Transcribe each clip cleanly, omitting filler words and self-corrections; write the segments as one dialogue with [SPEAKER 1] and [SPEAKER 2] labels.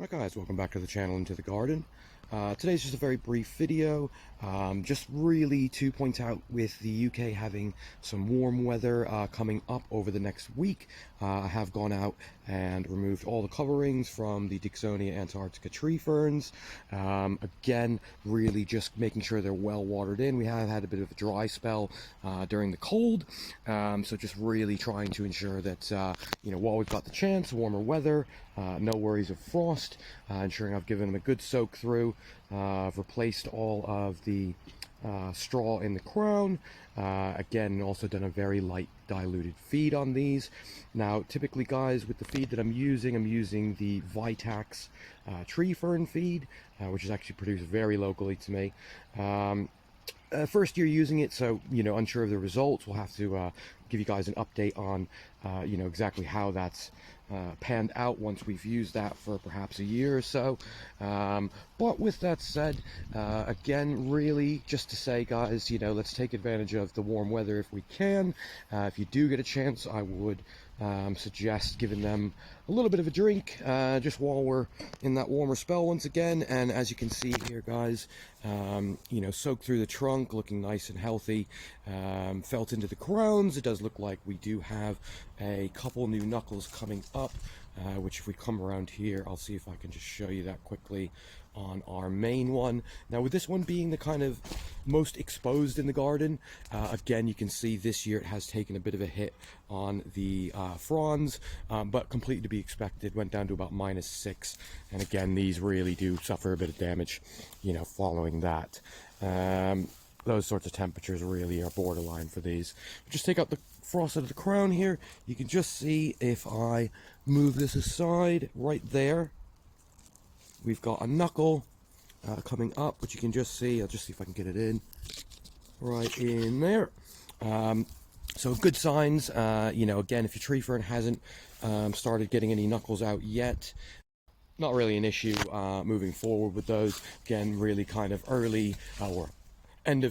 [SPEAKER 1] Hi guys, welcome back to the channel and to the garden. Today's just a very brief video, just really to point out with the UK having some warm weather coming up over the next week. I have gone out and removed all the coverings from the Dicksonia Antarctica tree ferns. Again, really just making sure they're well watered in. We have had a bit of a dry spell during the cold, so just really trying to ensure that while we've got the chance, warmer weather, no worries of frost, ensuring I've given them a good soak through. I've replaced all of the straw in the crown, again also done a very light diluted feed on these. Now typically guys, with the feed that I'm using the vitax tree fern feed, which is actually produced very locally to me. First year using it, so unsure of the results. We'll have to give you guys an update on exactly how that's panned out once we've used that for perhaps a year or so. But with that said, again, really just to say guys, let's take advantage of the warm weather if we can. If you do get a chance, I would suggest giving them a little bit of a drink just while we're in that warmer spell once again. And as you can see here guys, soaked through the trunk, looking nice and healthy, felt into the crowns. It does look like we do have a couple new knuckles coming up, which if we come around here, I'll see if I can just show you that quickly on our main one. Now with this one being the kind of most exposed in the garden, again you can see this year it has taken a bit of a hit on the fronds, but completely to be expected. Went down to about -6, and again these really do suffer a bit of damage following that. Those sorts of temperatures really are borderline for these. Just take out the frost out of the crown here. You can just see if I move this aside right there, we've got a knuckle coming up, which you can just see. I'll just see if I can get it in right in there. So good signs. Again, if your tree fern hasn't started getting any knuckles out yet, not really an issue moving forward with those. Again, really kind of early or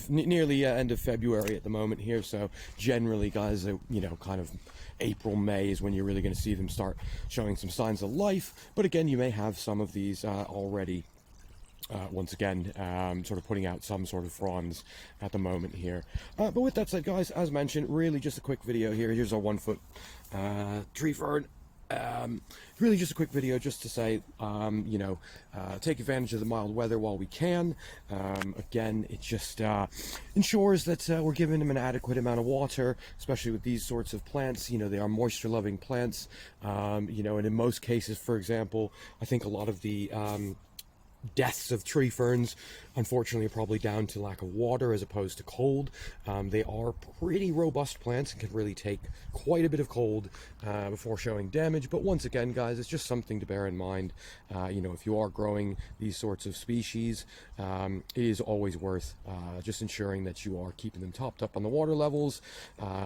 [SPEAKER 1] nearly end of February at the moment here, so generally guys, kind of April, May is when you're really going to see them start showing some signs of life. But again, you may have some of these already once again sort of putting out some sort of fronds at the moment here. But with that said guys, as mentioned, really just a quick video here. Here's our 1 foot tree fern. Really just a quick video just to say, take advantage of the mild weather while we can. Again, it just ensures that we're giving them an adequate amount of water, especially with these sorts of plants. They are moisture loving plants, and in most cases, for example, I think a lot of the deaths of tree ferns unfortunately are probably down to lack of water as opposed to cold. They are pretty robust plants and can really take quite a bit of cold before showing damage. But once again guys, it's just something to bear in mind. If you are growing these sorts of species, it is always worth just ensuring that you are keeping them topped up on the water levels,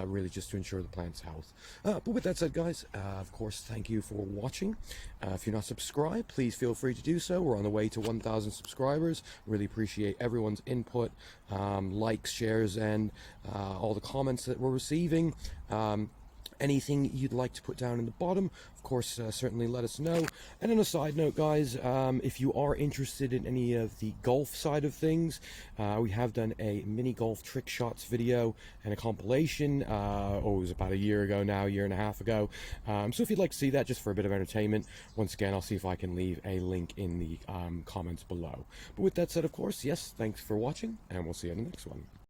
[SPEAKER 1] really just to ensure the plant's health. But with that said guys, of course, thank you for watching. If you're not subscribed, please feel free to do so. We're on the way to 1,000 subscribers. Really appreciate everyone's input, likes, shares, and all the comments that we're receiving. Anything you'd like to put down in the bottom, of course, certainly let us know. And on a side note guys, if you are interested in any of the golf side of things, we have done a mini golf trick shots video and a compilation. It was about a year ago now, year and a half ago. So if you'd like to see that just for a bit of entertainment, once again I'll see if I can leave a link in the comments below. But with that said, of course, yes, thanks for watching, and we'll see you in the next one.